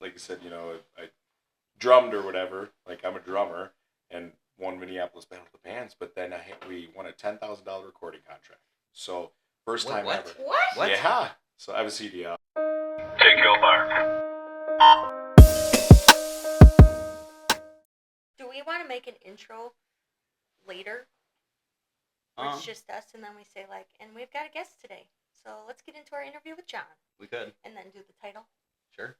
like you said, I drummed or whatever. Like I'm a drummer and won Minneapolis Battle of the Bands, but then we won a $10,000 recording contract. So first time ever. What? Yeah. So I have a CD out. Take your mark. Do we want to make an intro later? Where it's just us, and then we say and we've got a guest today. So let's get into our interview with Jon. We could. And then do the title. Sure.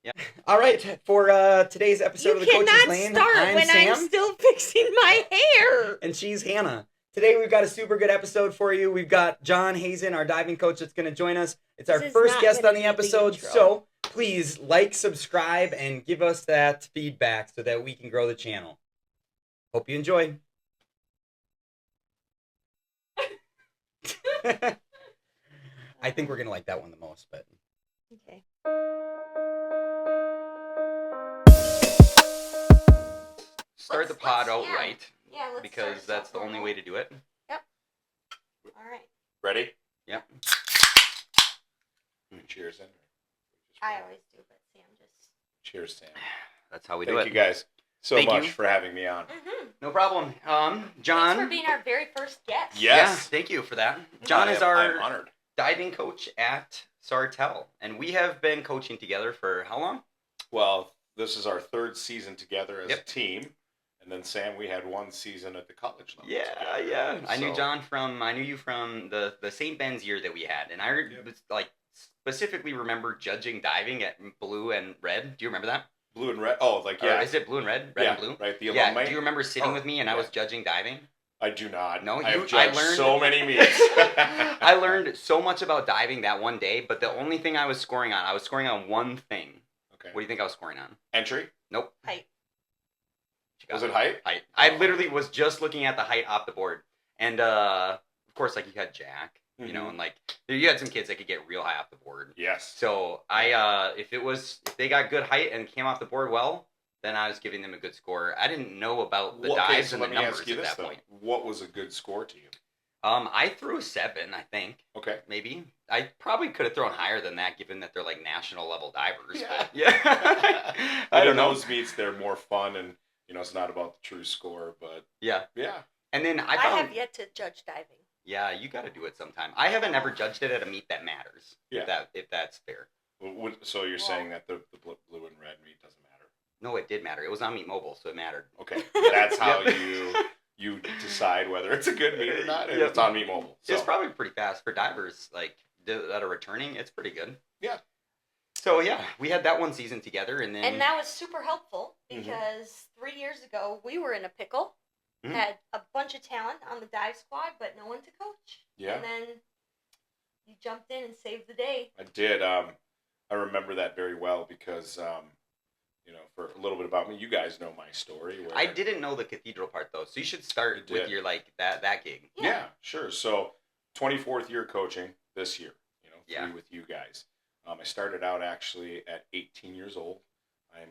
Yeah. All right, for today's episode of the Coach's Lane, I'm Sam. I'm still fixing my hair. And she's Hannah. Today we've got a super good episode for you. We've got Jon Hazen, our diving coach, that's going to join us. It's our first guest on the episode, so please like, subscribe, and give us that feedback so that we can grow the channel. Hope you enjoy. I think we're going to like that one the most, but... Okay. Start the pod out right. Yeah, let's because that's the only way to do it. Yep. All right. Ready? Yep. Cheers, in. I always do, but Sam just... Cheers, Sam. That's how we do it. Thank you guys so much for having me on. Mm-hmm. No problem. Jon. Thanks for being our very first guest. Yes. Yeah, thank you for that. Jon is our I'm honored. diving coach at Sartell, and we have been coaching together for how long? Well, this is our third season together as a team. And then Sam, we had one season at the college level. Yeah. I knew you from the St. Ben's year that we had, and I specifically remember judging diving at blue and red. Do you remember that? Blue and red. Oh, Or is it blue and red? Red and blue. Right. The alumni. Do you remember sitting with me and I was judging diving? I do not. No, I have judged so many meets. I learned so much about diving that one day, but the only thing I was scoring on one thing. Okay. What do you think I was scoring on? Entry? Nope. Height. Was it height? Height. I literally was just looking at the height off the board. And, of course, you had Jack, you know, and, you had some kids that could get real high off the board. Yes. So, if they got good height and came off the board well, then I was giving them a good score. I didn't know about the dives and the numbers at that point. What was a good score to you? I threw a 7, I think. Okay. Maybe. I probably could have thrown higher than that, given that they're, national level divers. Yeah. But, yeah. I don't know. Those meets, they're more fun and... it's not about the true score, but... Yeah. Yeah. And then I have yet to judge diving. Yeah, you got to do it sometime. I haven't ever judged it at a meet that matters. Yeah. If that's fair. So you're saying that the blue and red meet doesn't matter? No, it did matter. It was on Meet Mobile, so it mattered. Okay. That's how you decide whether it's a good meet or not, and it's on Meet Mobile. So. It's probably pretty fast. For divers, that are returning, it's pretty good. Yeah. So, yeah, we had that one season together, and then... And that was super helpful, because 3 years ago, we were in a pickle, had a bunch of talent on the dive squad, but no one to coach. Yeah. And then you jumped in and saved the day. I did. I remember that very well, because, for a little bit about me, you guys know my story. I didn't know the cathedral part, though, so you should start with your, that gig. Yeah, sure. So, 24th year coaching this year, 3 with you guys. I started out actually at 18 years old. I'm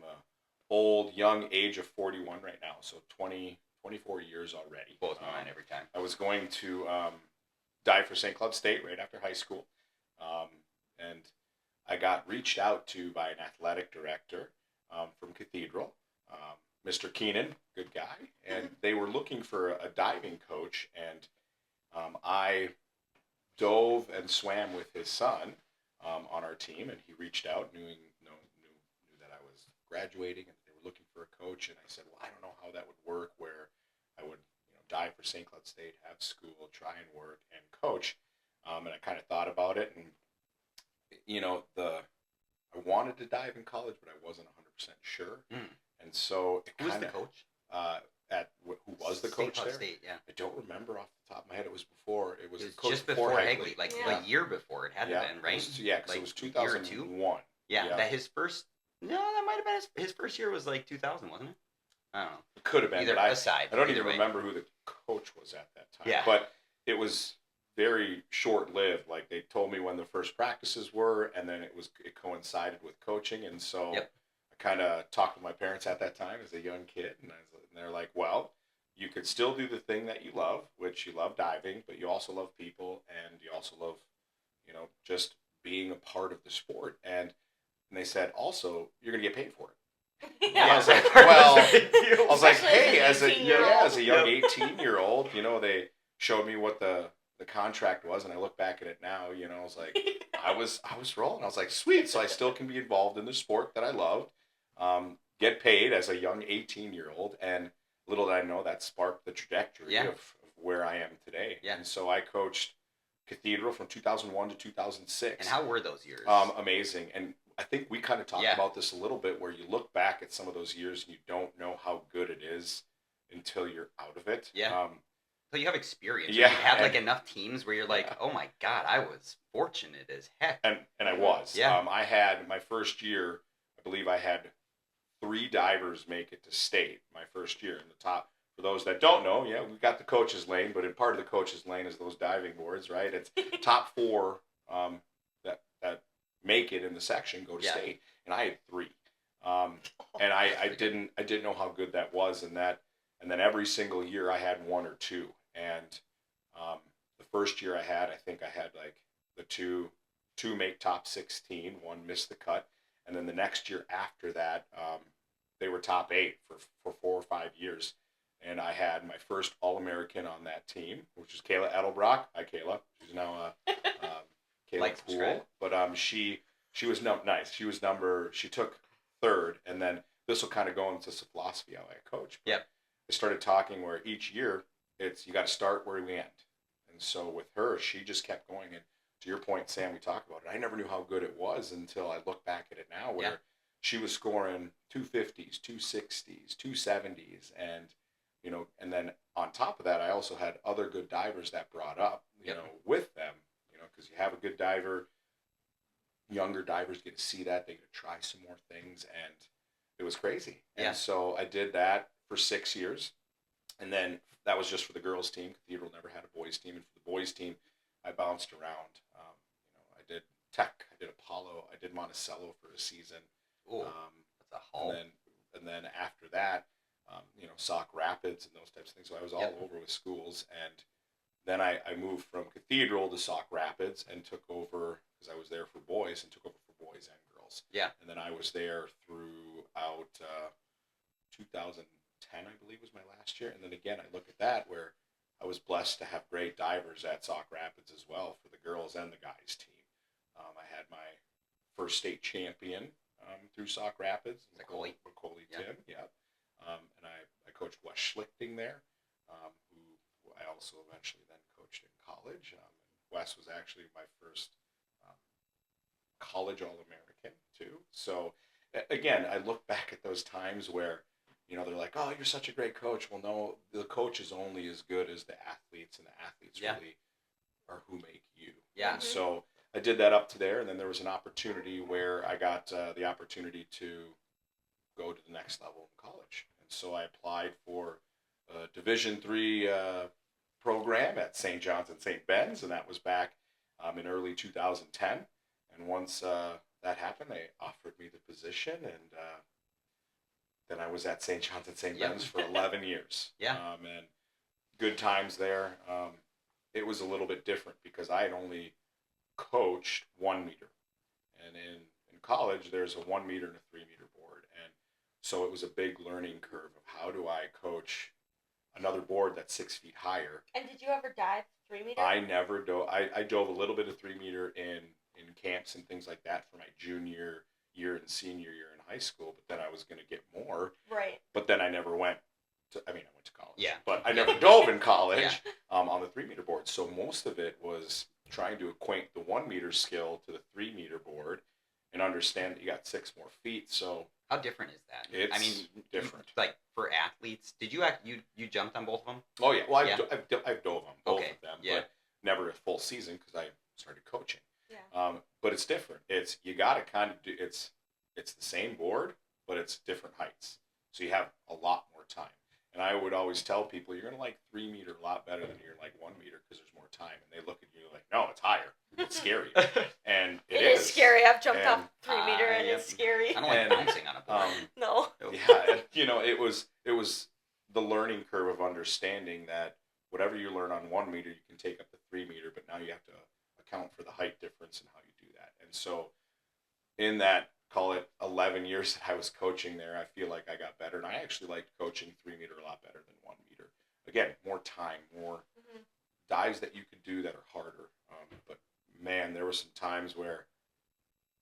a young age of 41 right now, so 24 years already. Both mine every time. I was going to dive for St. Cloud State right after high school, and I got reached out to by an athletic director from Cathedral, Mr. Keenan, good guy, and they were looking for a diving coach, and I dove and swam with his son on our team, and he reached out, knew that I was graduating, and they were looking for a coach, and I said, well, I don't know how that would work, where I would dive for St. Cloud State, have school, try and work, and coach, and I kind of thought about it, and I wanted to dive in college, but I wasn't 100% sure, and so who was the coach? Who was the coach there? State, yeah. I don't remember off the top of my head. It was just before Hegley, a year before it had to been, right? Because it was 2001. Yeah, that his first. No, that might have been his first year was 2000, wasn't it? I don't know. It could have been. Either I don't even remember who the coach was at that time. Yeah. But it was very short-lived. They told me when the first practices were, and then it coincided with coaching, and so I kind of talked to my parents at that time as a young kid, and they're like, well, you could still do the thing that you love, which you love diving, but you also love people, and you also love, just being a part of the sport. And And they said, also, you're going to get paid for it. Yeah. I was like, well, I was like, Especially hey, as an 18-year-old. as a young 18-year-old, they showed me what the contract was, and I look back at it now, I was like, I was rolling. I was like, sweet. So I still can be involved in the sport that I loved, get paid as a young 18-year-old, and little did I know that sparked the trajectory of where I am today. Yeah. And so I coached Cathedral from 2001 to 2006. And how were those years? Amazing. And I think we kind of talked about this a little bit, where you look back at some of those years and you don't know how good it is until you're out of it. Yeah. So you have experience. Yeah. You had like enough teams where you're like, oh my God, I was fortunate as heck. And I was. Yeah. I had my first year, I believe I had 3 divers make it to state my first year in the top. For those that don't know, we've got the coach's lane, but in part of the coach's lane is those diving boards, right? It's top 4 that make it in the section go to state, and I had 3, and I didn't know how good that was, and then every single year I had 1 or 2, and the first year I think I had like the two make top 16, 1 missed the cut, and then the next year after that they were top 8 for 4 or 5 years. And I had my first All-American on that team, which is Kayla Edelbrock. Hi, Kayla. She's now Kayla Poole. But she was nice. She took 3rd, and then this will kind of go into some philosophy how I coach. But I started talking where each year you got to start where we end. And so with her, she just kept going. And to your point, Sam, we talked about it. I never knew how good it was until I look back at it now, where she was scoring 250s, 260s, 270s, and then on top of that, I also had other good divers that brought up, with them, because you have a good diver, younger divers get to see that, they get to try some more things, and it was crazy. And so I did that for 6 years, and then that was just for the girls' team. Cathedral never had a boys' team, and for the boys' team, I bounced around. I did Tech, I did Apollo, I did Monticello for a season. Ooh, that's a haul. And then after that, Sauk Rapids and those types of things. So I was all over with schools, and then I moved from Cathedral to Sauk Rapids and took over, because I was there for boys, and took over for boys and girls. Yeah. And then I was there throughout 2010, I believe, was my last year. And then again, I look at that where I was blessed to have great divers at Sauk Rapids as well for the girls and the guys team. I had my first state champion through Sauk Rapids, Macaulay Tim. Yeah. And I coached Wes Schlichting there, who I also eventually then coached in college. And Wes was actually my first college All-American too. So again, I look back at those times where, they're like, oh, you're such a great coach. Well, no, the coach is only as good as the athletes, and the athletes really are who make you. Yeah. And so I did that up to there, and then there was an opportunity where I got the opportunity to go to the next level in college. And so I applied for a Division III program at St. John's and St. Ben's, and that was back in early 2010. And once that happened, they offered me the position, and then I was at St. John's and St. Ben's for 11 years. Yeah. And good times there. It was a little bit different because I had only coached 1 meter. And in college, there's a 1 meter and a 3 meter board. And so it was a big learning curve of how do I coach another board that's 6 feet higher. And did you ever dive 3 meter? I never dove. I dove a little bit of 3 meter in camps and things like that for my junior year and senior year in high school, but then I was going to get more. Right. But then I never went to, I went to college. Yeah. But I never dove in college on the 3 meter board. So most of it was trying to acquaint the 1 meter skill to the 3 meter board and understand that you got 6 more feet. So how different is that? It's different. Like for athletes, did you you jumped on both of them? Oh yeah. Well, I've dove on both of them, but never a full season because I started coaching. Yeah. But it's different. You got to kind of do it's the same board, but it's different heights. So you have a lot more time. And I would always tell people you're gonna like 3 meter a lot better than you're like 1 meter because there's more time. And they look at you like, no, it's higher. It's scary. And it is scary. I've jumped off 3 meter and it's scary. I don't like bouncing on a board. No. Yeah, and it was the learning curve of understanding that whatever you learn on 1 meter, you can take up to 3 meter, but now you have to account for the height difference and how you do that. And so in that call it 11 years that I was coaching there, I feel like I got better. And I actually liked coaching 3-meter a lot better than 1-meter. Again, more time, more dives that you could do that are harder. But man, there were some times where,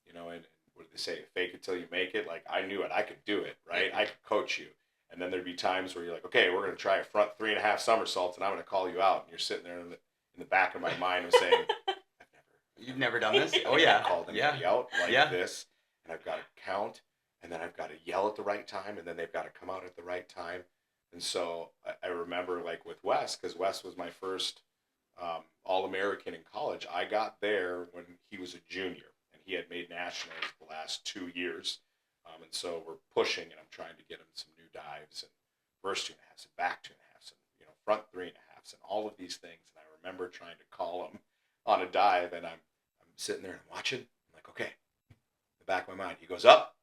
and what did they say? Fake it till you make it. Like, I knew it. I could do it, right? I could coach you. And then there'd be times where you're like, okay, we're going to try a front 3.5 somersaults, and I'm going to call you out. And you're sitting there in the back of my mind and saying, You've never done this? Oh, I've yeah. never called anybody out like Yeah. this. And I've got to count, and then I've got to yell at the right time, and then they've got to come out at the right time. And so I remember, like, with Wes, because Wes was my first All-American in college. I got there when he was a junior, and he had made nationals the last 2 years. And so we're pushing, and I'm trying to get him some new dives, and first 2.5s, and back 2.5s, and front 3.5s, and all of these things. And I remember trying to call him on a dive, and I'm sitting there and I'm watching. I'm like, okay. In the back of my mind, he goes up.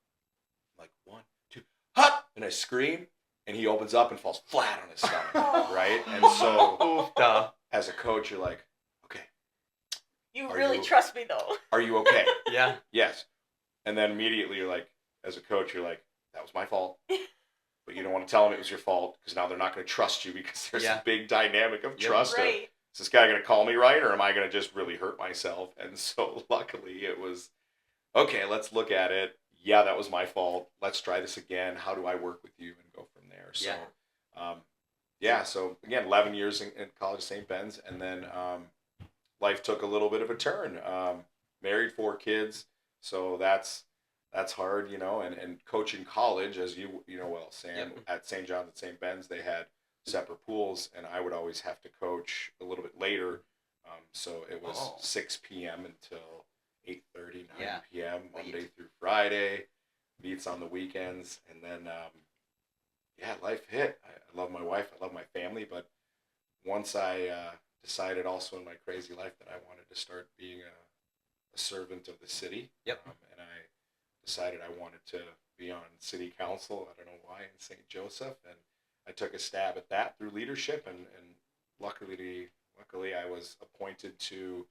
I'm like, 1, 2, hop, and I scream, and he opens up and falls flat on his stomach, right? And so, as a coach, you're like, okay. You really trust me, though. Are you okay? Yeah. Yes. And then immediately you're like, as a coach, you're like, that was my fault. But you don't want to tell them it was your fault, because now they're not going to trust you, because there's a big dynamic of trust. Right. Is this guy going to call me right, or am I going to just really hurt myself? And so luckily it was, okay, let's look at it. Yeah, that was my fault. Let's try this again. How do I work with you, and go from there? So, so again, 11 years in college, St. Ben's, and then life took a little bit of a turn. Married, 4 kids, so that's hard, and coaching college, as you know well, Sam, at St. John's at St. Ben's, they had separate pools, and I would always have to coach a little bit later. So it was 6 p.m. until 8:30, 9 p.m. Monday through Friday, meets on the weekends, and then life hit. I love my wife, I love my family, but once I decided also in my crazy life that I wanted to start being a servant of the city, and I decided I wanted to be on city council. I don't know why, in St. Joseph, and I took a stab at that through leadership, and luckily I was appointed to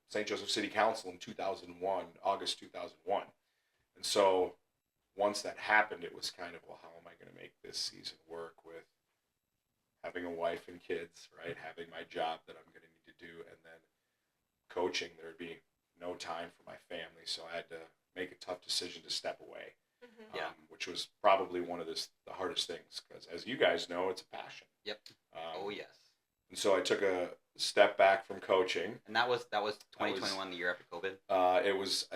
St. Joseph City Council in 2001, August 2001. And so once that happened, it was kind of, well, how am I going to make this season work with having a wife and kids, right? Having my job that I'm going to need to do, and then coaching, there'd be no time for my family. So I had to make a tough decision to step away. Which was probably one of the hardest things, because as you guys know, it's a passion. Yep. Yes. And so I took a step back from coaching. And that was 2021, the year after COVID? I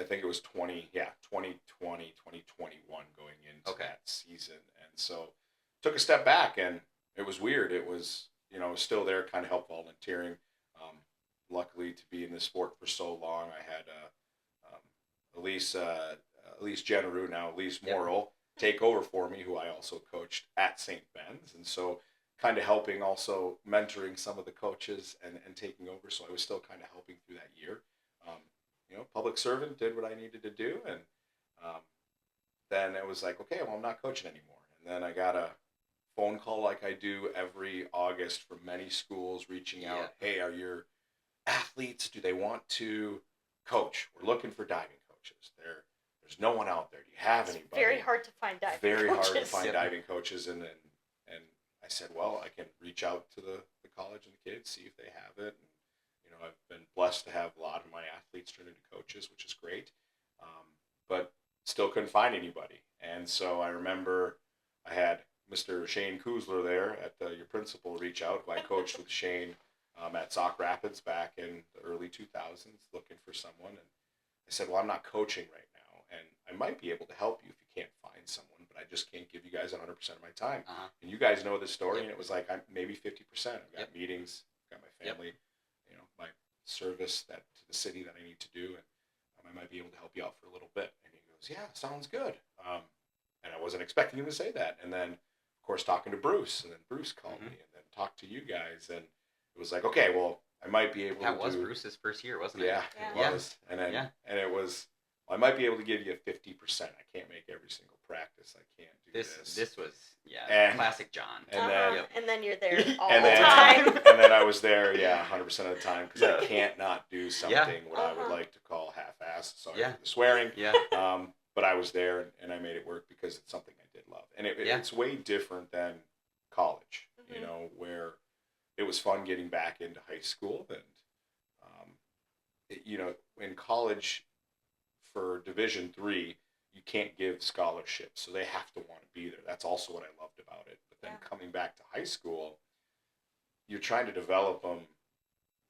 think it was 2020, 2021 going into that season. And so took a step back, and it was weird. It was, still there, kind of help volunteering. Luckily to be in this sport for so long, I had Elise Jenneru, now Elise Morrill, take over for me, who I also coached at St. Ben's. And so kind of helping, also mentoring some of the coaches and taking over. So I was still kind of helping through that year. Public servant, did what I needed to do. And then it was like, okay, well, I'm not coaching anymore. And then I got a phone call like I do every August from many schools reaching out. Hey, are your athletes, do they want to coach? We're looking for diving coaches. There's no one out there. Do you have anybody? Very hard to find diving coaches. Very hard to find diving coaches. And I said, well, I can reach out to the college and the kids, see if they have it. And, I've been blessed to have a lot of my athletes turn into coaches, which is great. But still couldn't find anybody. And so I remember I had Mr. Shane Kuzler there at your principal reach out, who I coached with Shane at Sauk Rapids back in the early 2000s, looking for someone. And I said, well, I'm not coaching right now, and I might be able to help you if you can't find someone, but I just can't give you guys 100% of my time. And you guys know this story, and it was like, I'm maybe 50%. I've got meetings, got my family, my service to the city that I need to do, and I might be able to help you out for a little bit. And he goes, yeah, sounds good. And I wasn't expecting him to say that. And then, of course, talking to Bruce, and then Bruce called me, and then talked to you guys, and it was like, okay, well, I might be able to do... That was Bruce's first year, wasn't it? Yeah, it was. And then, and it was, well, I might be able to give you 50%. I can't make every single practice. I can't do this. This was, classic John. And then you're there all the time. And then I was there, 100% of the time, because I can't not do something what I would like to call half-assed. Sorry for the swearing. But I was there and I made it work because it's something I did love. And it's way different than college, you know, where it was fun getting back into high school. And, you know, in college for Division III, you can't give scholarships. So they have to want to be there. That's also what I loved about it. But then coming back to high school, you're trying to develop them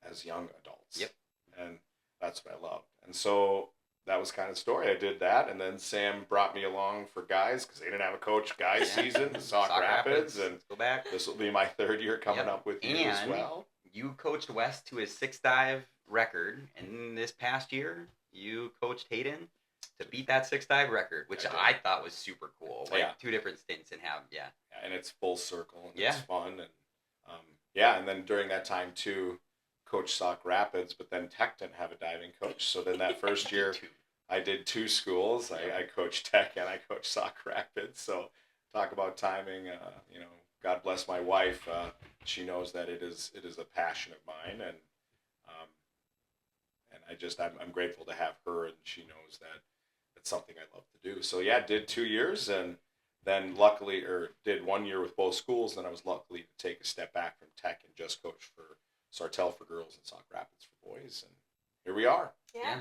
as young adults. Yep. And that's what I loved. And so that was kind of the story. I did that, and then Sam brought me along for guys because they didn't have a coach guys season, Sauk Rapids, and go back. This will be my third year coming up with you as well. You coached West to his 6-dive record, and this past year you coached Hayden to beat that 6-dive record, which I thought was super cool. Like 2 different stints and and it's full circle and it's fun, and and then during that time too, coach Sauk Rapids, but then Tech didn't have a diving coach. So then that first year, I did 2 schools. I coached Tech and I coached Sauk Rapids. So talk about timing. You know, God bless my wife. She knows that it is a passion of mine, and I'm grateful to have her, and she knows that it's something I love to do. So did 2 years, and then did 1 year with both schools. Then I was lucky to take a step back from Tech and just coach for Sartell for girls and Sauk Rapids for boys, and here we are. Yeah.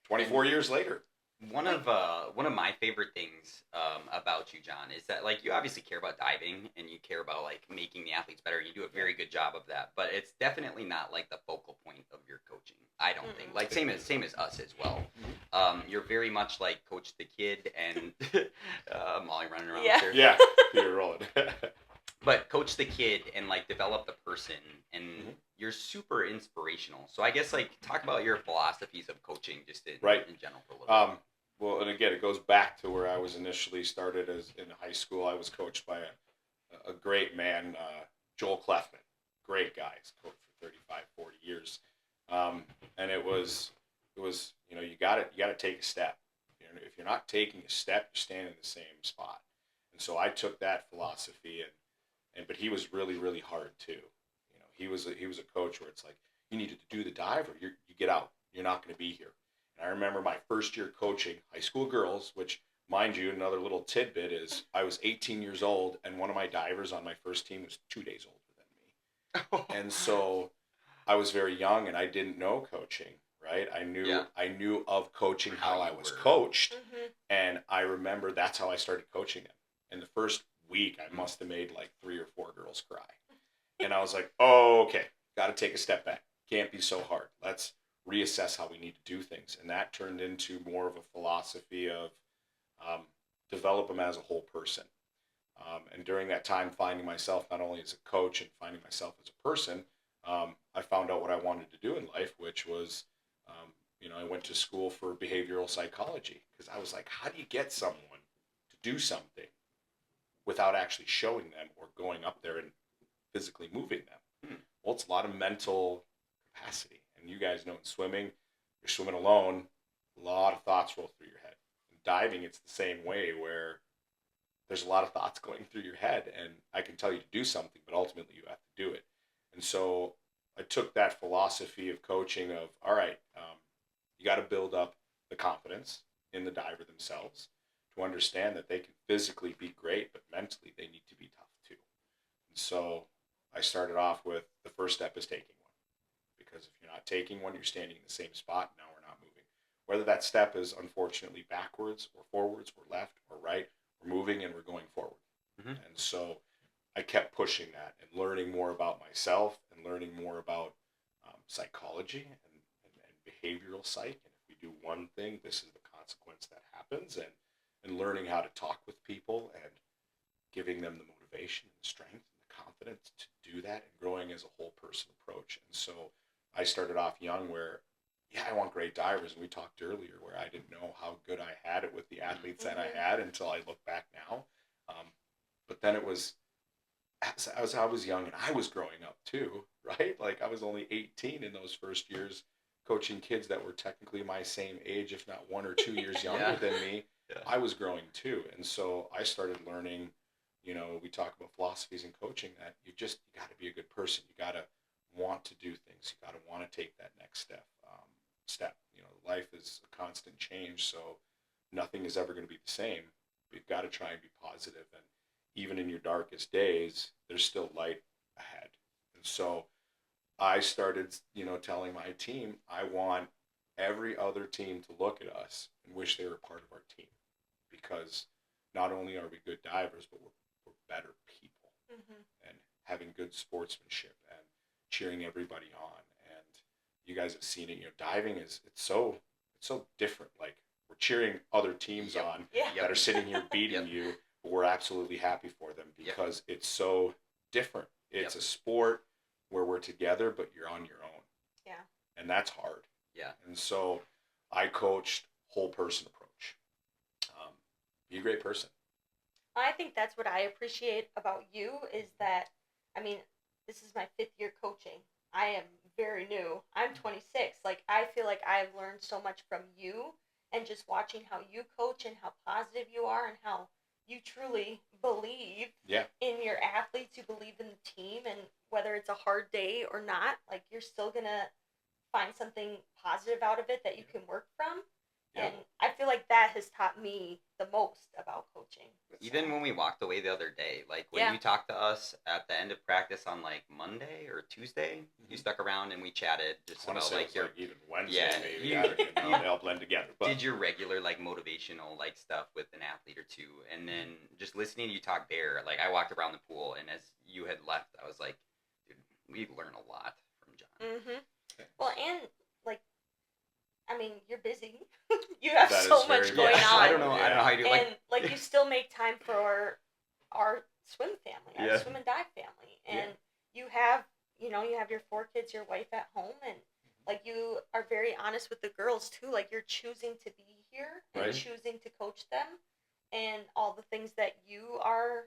24 years later. One of my favorite things about you, John, is that like you obviously care about diving and you care about like making the athletes better. You do a very good job of that, but it's definitely not like the focal point of your coaching. I don't think. Like same as us as well. You're very much like coach the kid and Molly running around upstairs. Yeah, you're rolling. But coach the kid and like develop the person, and you're super inspirational. So I guess like talk about your philosophies of coaching just in general for a little bit. Well, and again, it goes back to where I was initially started as in high school. I was coached by a great man, Joel Clefman. Great guy. He's coached for 35, 40 years. And it was you know, you got to take a step. You know, if you're not taking a step, you're standing in the same spot. And so I took that philosophy but he was really, really hard too. You know, he was a coach where it's like, you need to do the dive or you get out. You're not going to be here. And I remember my first year coaching high school girls, which, mind you, another little tidbit is I was 18 years old, and one of my divers on my first team was 2 days older than me. And so I was very young, and I didn't know coaching, right? I knew of coaching how I was coached, and I remember that's how I started coaching them. In the first week, I must have made like 3 or 4 girls cry. And I was like, oh, okay, got to take a step back. Can't be so hard. Let's reassess how we need to do things. And that turned into more of a philosophy of develop them as a whole person. And during that time, finding myself not only as a coach and finding myself as a person, I found out what I wanted to do in life, which was, you know, I went to school for behavioral psychology because I was like, how do you get someone to do something without actually showing them or going up there and physically moving them? Well, it's a lot of mental capacity. And you guys know in swimming, you're swimming alone, a lot of thoughts roll through your head. In diving, it's the same way where there's a lot of thoughts going through your head, and I can tell you to do something, but ultimately you have to do it. And so I took that philosophy of coaching of, all right, you got to build up the confidence in the diver themselves to understand that they can physically be great, but mentally they need to be tough too. And so I started off with the first step is taking one. Because if you're not taking one, you're standing in the same spot. Now we're not moving. Whether that step is unfortunately backwards or forwards or left or right, we're moving and we're going forward. And so I kept pushing that and learning more about myself and learning more about psychology and behavioral psych. And if we do one thing, this is the consequence that happens. And learning how to talk with people and giving them the motivation and strength and the confidence to do that and growing as a whole person approach. And so I started off young where, I want great divers. And we talked earlier where I didn't know how good I had it with the athletes that I had until I look back now. But then it was, as I was young and I was growing up too, right? Like I was only 18 in those first years coaching kids that were technically my same age, if not 1 or 2 years younger than me. I was growing too. And so I started learning, you know, we talk about philosophies in coaching that you got to be a good person. You got to want to do things. You got to want to take that next step. You know, life is a constant change. So nothing is ever going to be the same. We've got to try and be positive, and even in your darkest days, there's still light ahead. And so I started, telling my team, I want every other team to look at us and wish they were part of our team, because not only are we good divers, but we're better people, and having good sportsmanship and cheering everybody on. And you guys have seen it. Diving it's so different. Like, we're cheering other teams on that are sitting here beating you, but we're absolutely happy for them because it's so different. It's a sport where we're together, but you're on your own. Yeah. And that's hard. Yeah. And so I coached whole person approach. Be a great person. I think that's what I appreciate about you is that, I mean, this is my 5th year coaching. I am very new. I'm 26. Like, I feel like I've learned so much from you, and just watching how you coach and how positive you are and how you truly believe in your athletes. You believe in the team, and whether it's a hard day or not, like, you're still going to find something positive out of it that you can work from. And I feel like that has taught me the most about coaching. Even when we walked away the other day, like when you talked to us at the end of practice on like Monday or Tuesday, you stuck around and we chatted just about like your even Wednesday, maybe. They all blend together. But did your regular like motivational like stuff with an athlete or two, and then just listening to you talk there, like I walked around the pool, and as you had left, I was like, dude, we learn a lot from Jon. Well, and like, I mean, you're busy. You have That so is much very going much. on. I don't know how you do it. And like you still make time for our swim family, our swim and dive family, and you have you have your 4 kids, your wife at home, and like you are very honest with the girls too. Like, you're choosing to be here and choosing to coach them, and all the things that you are,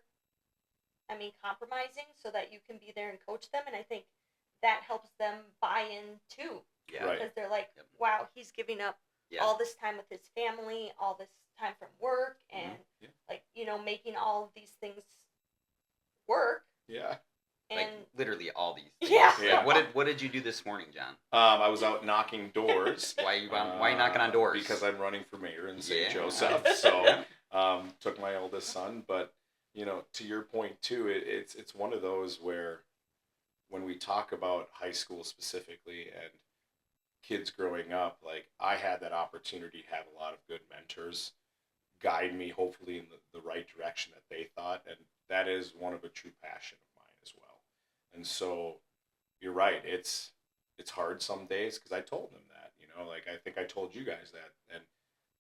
compromising so that you can be there and coach them. And I think that helps them buy in too. Yeah. Right. Because they're like, wow, he's giving up all this time with his family, all this time from work, and like, making all of these things work. Yeah. And like literally all these things. Yeah. What did you do this morning, Jon? I was out knocking doors. Why you knocking on doors? Because I'm running for mayor in St. Joseph. So took my oldest son. But to your point too, it's one of those where when we talk about high school specifically and kids growing up, like, I had that opportunity to have a lot of good mentors guide me, hopefully in the right direction that they thought, and that is one of a true passion of mine as well. And so you're right, it's hard some days, because I told them that, like, I think I told you guys that. And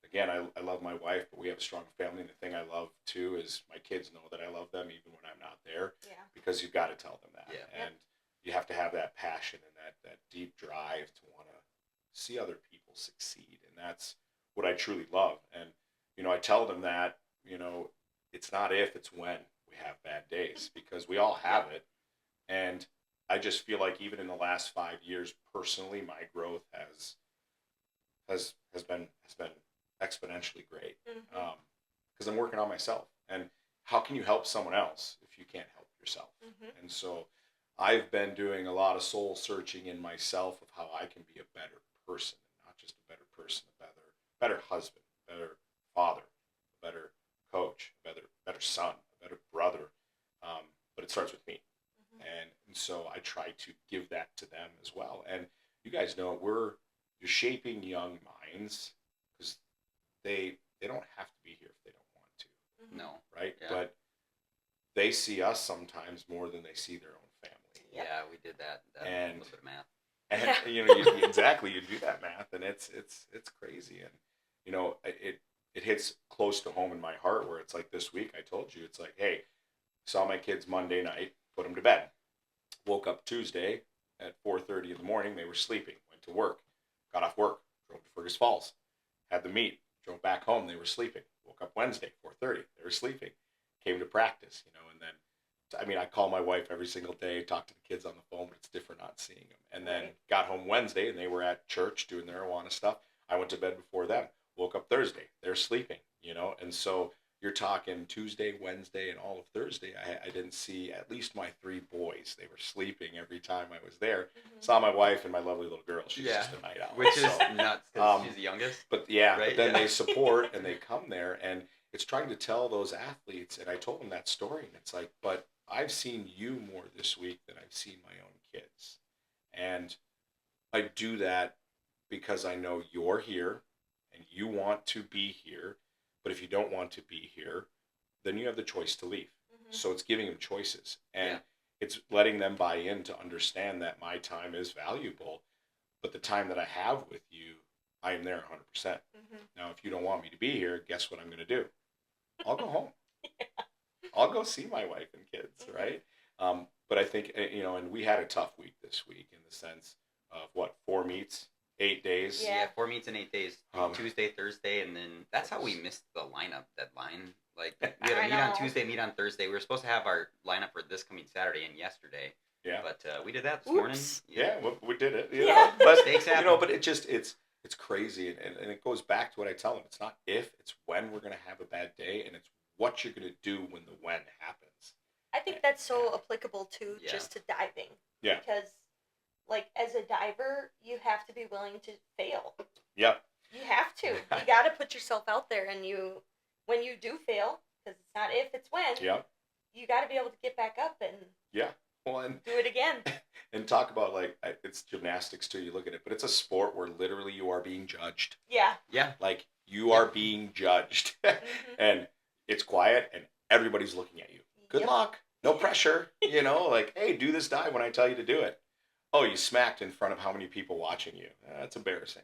again, I love my wife, but we have a strong family, and the thing I love too is my kids know that I love them even when I'm not there, because you've got to tell them that. And you have to have that passion and that deep drive to want to see other people succeed, and that's what I truly love. And I tell them that it's not if, it's when we have bad days, because we all have it. And I just feel like even in the last 5 years, personally, my growth has been exponentially great, because I'm working on myself. And how can you help someone else if you can't help yourself? And so I've been doing a lot of soul searching in myself of how I can be a better person, and not just a better person, a better husband, a better father, a better coach, a better son, a better brother. But it starts with me. And so I try to give that to them as well. And you guys know you're shaping young minds, because they don't have to be here if they don't want to. No. Right? Yeah. But they see us sometimes more than they see their own family. Yeah, we did that. And a little bit of math. And you do that math, and it's crazy. And it hits close to home in my heart, where it's like this week I told you, it's like, hey, saw my kids Monday night, put them to bed, woke up Tuesday at 4:30 in the morning, they were sleeping, went to work, got off work, drove to Fergus Falls, had the meet, drove back home, they were sleeping, woke up Wednesday 4:30, they were sleeping, came to practice, and then I call my wife every single day, talk to the kids on the phone, but it's different not seeing them. And then got home Wednesday, and they were at church doing their Awana stuff. I went to bed before them. Woke up Thursday, they're sleeping, And so you're talking Tuesday, Wednesday, and all of Thursday. I didn't see at least my 3 boys. They were sleeping every time I was there. Saw my wife and my lovely little girl. She's just a night owl. Which is so, nuts because she's the youngest. But yeah, right? but then they support and they come there, and it's trying to tell those athletes. And I told them that story, and it's like, but I've seen you more this week than I've seen my own kids. And I do that because I know you're here and you want to be here. But if you don't want to be here, then you have the choice to leave. So it's giving them choices. And it's letting them buy in to understand that my time is valuable. But the time that I have with you, I am there 100%. Now, if you don't want me to be here, guess what I'm going to do? I'll go home. I'll go see my wife and kids, right? But I think, and we had a tough week this week in the sense of 4 meets, 8 days. Yeah, 4 meets in 8 days. Tuesday, Thursday, and then that's how we missed the lineup deadline. Like, we had a meet on Tuesday, meet on Thursday. We were supposed to have our lineup for this coming Saturday and yesterday. Yeah. But we did that this morning. Yeah, we did it. But mistakes happen. But it's crazy. And it goes back to what I tell them. It's not if, it's when we're going to have a bad day. And it's what you're going to do when the when happens. I think that's so applicable to just to diving. Yeah. Because, like, as a diver, you have to be willing to fail. Yeah. You have to. You got to put yourself out there, and when you do fail, because it's not if, it's when. Yeah. You got to be able to get back up and do it again. And talk about, like, it's gymnastics too. You look at it, but it's a sport where literally you are being judged. Yeah. Yeah. Like, you are being judged, and it's quiet, and everybody's looking at you. Good luck. No pressure. Like, hey, do this dive when I tell you to do it. Oh, you smacked in front of how many people watching you? That's embarrassing,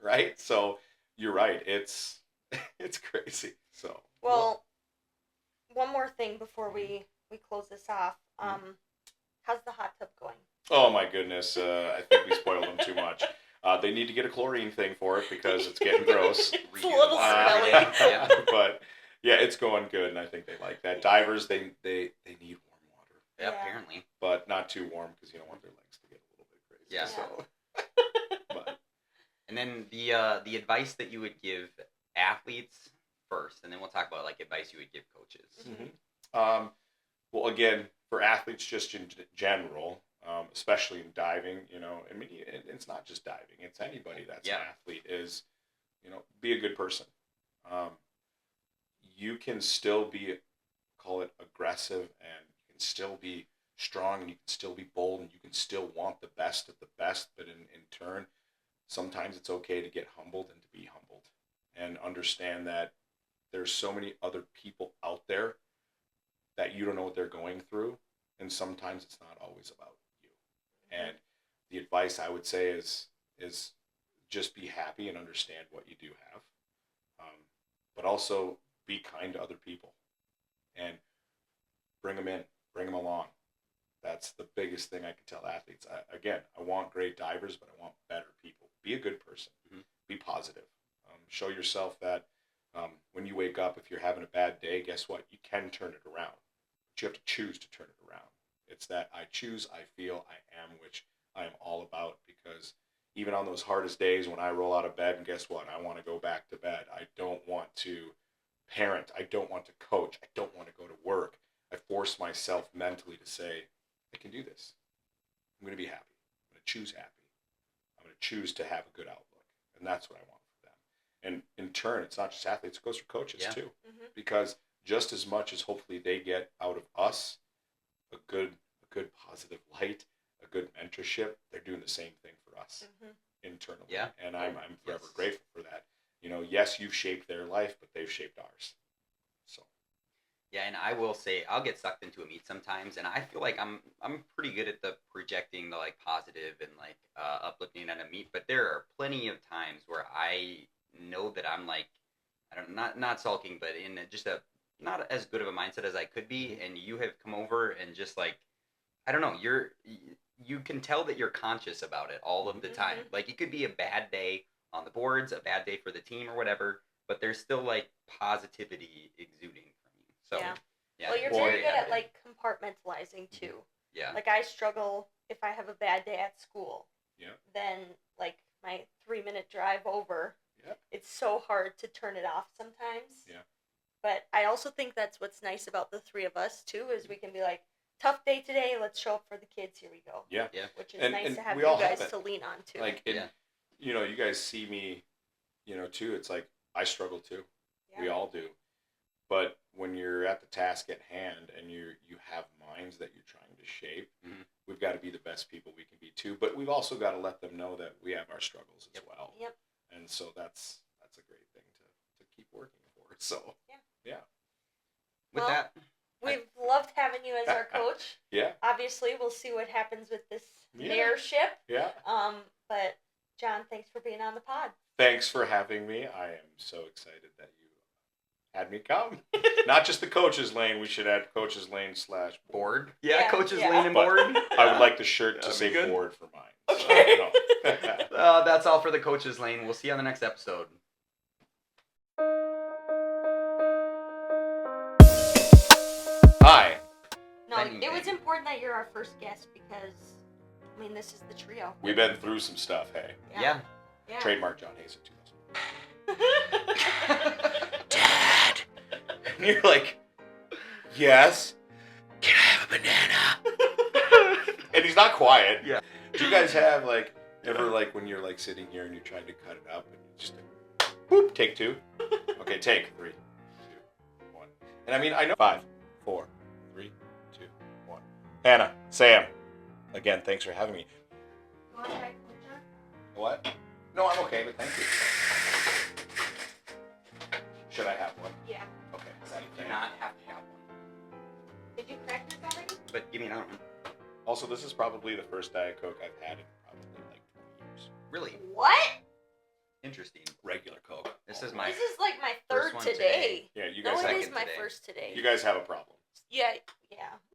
right? So you're right. It's crazy. So well, one more thing before we close this off. How's the hot tub going? Oh my goodness, I think we spoiled them too much. They need to get a chlorine thing for it because it's getting gross. It's a little smelly. Yeah. But yeah, it's going good, and I think they like that. Divers, they need warm water. Yeah, apparently. But not too warm because you don't want their legs to get a little bit crazy. Yeah. So. But. And then the advice that you would give athletes first, and then we'll talk about like advice you would give coaches. Well, again, for athletes just in general, especially in diving, I mean, it's not just diving. It's anybody that's an athlete is, be a good person. You can still be, call it aggressive, and you can still be strong, and you can still be bold, and you can still want the best of the best. But in turn, sometimes it's okay to get humbled and to be humbled and understand that there's so many other people out there that you don't know what they're going through. And sometimes it's not always about you. And the advice I would say is just be happy and understand what you do have. But also be kind to other people and bring them in, bring them along. That's the biggest thing I can tell athletes. I want great divers, but I want better people. Be a good person. Be positive. Show yourself that when you wake up, if you're having a bad day, guess what? You can turn it around. But you have to choose to turn it around. It's that I choose, I feel, I am, which I am all about, because even on those hardest days when I roll out of bed, and guess what? I want to go back to bed. I don't want to parent. I don't want to coach. I don't want to go to work. I force myself mentally to say, I can do this. I'm going to be happy. I'm going to choose happy. I'm going to choose to have a good outlook. And that's what I want for them. And in turn, it's not just athletes, it goes for coaches too. Because just as much as hopefully they get out of us a good positive light, a good mentorship, they're doing the same thing for us internally. Yeah. And I'm forever grateful for that. Yes, you've shaped their life, but they've shaped ours. So. Yeah, and I will say I'll get sucked into a meet sometimes, and I feel like I'm pretty good at the projecting the like positive and like uplifting at a meet. But there are plenty of times where I know that I'm like, I don't not sulking, but in just a not as good of a mindset as I could be. And you have come over and just like, I don't know, you can tell that you're conscious about it all of the time. Like it could be a bad day on the boards, a bad day for the team or whatever, but there's still like positivity exuding from you. So yeah. Well, you're very good at like compartmentalizing too. Yeah. Like I struggle if I have a bad day at school. Yeah. Then like my 3-minute drive over. Yeah. It's so hard to turn it off sometimes. Yeah. But I also think that's what's nice about the three of us too, is we can be like, tough day today, let's show up for the kids. Here we go. Yeah. Which is And- nice and to have we you all have guys it. to lean on too. Like, and, Yeah. you guys see me, too. It's like I struggle too. yeah. We all do. But when you're at the task at hand and you have minds that you're trying to shape, Mhm. we've got to be the best people we can be too. But we've also got to let them know that we have our struggles as well. Yep. And so that's a great thing to keep working for. So With Well, that, We've loved having you as our coach. yeah, Obviously, we'll see what happens with this Yeah. mayorship. yeah. But John, thanks for being on the pod. Thanks for having me. I am so excited that you had me come. Not just the coaches lane. We should add coaches lane / board. Yeah, Yeah, coaches yeah. lane and But board. I would like the shirt to That'd say be good. board for mine. Okay. So, That's all for the coaches lane. We'll see you on the next episode. Hi. No, Bending it was thing. important that you're our first guest because, I mean, this is the trio. We've been through some stuff. Hey, Yeah. Yeah. trademark Jon Hazen 2000. Dad. And you're like, yes. Can I have a banana? And he's not quiet. Yeah. Do you guys have ever when you're sitting here and you're trying to cut it up and you just whoop, take two? Okay, take 3, 2, 1. And I mean, I know 5, 4, 3, 2, 1. Hannah, Sam, again, thanks for having me. You want to try kombucha? What? No, I'm okay, but thank you. Should I have one? Yeah. Okay. You do not have to have one. Did you crack this already? But give me another one. Also, this is probably the first Diet Coke I've had in probably 20 years. Really What? interesting. Regular Coke. This is my This is like my First third one today. Yeah, you No, guys it have is second my today. first today. you guys have a problem. Yeah, yeah.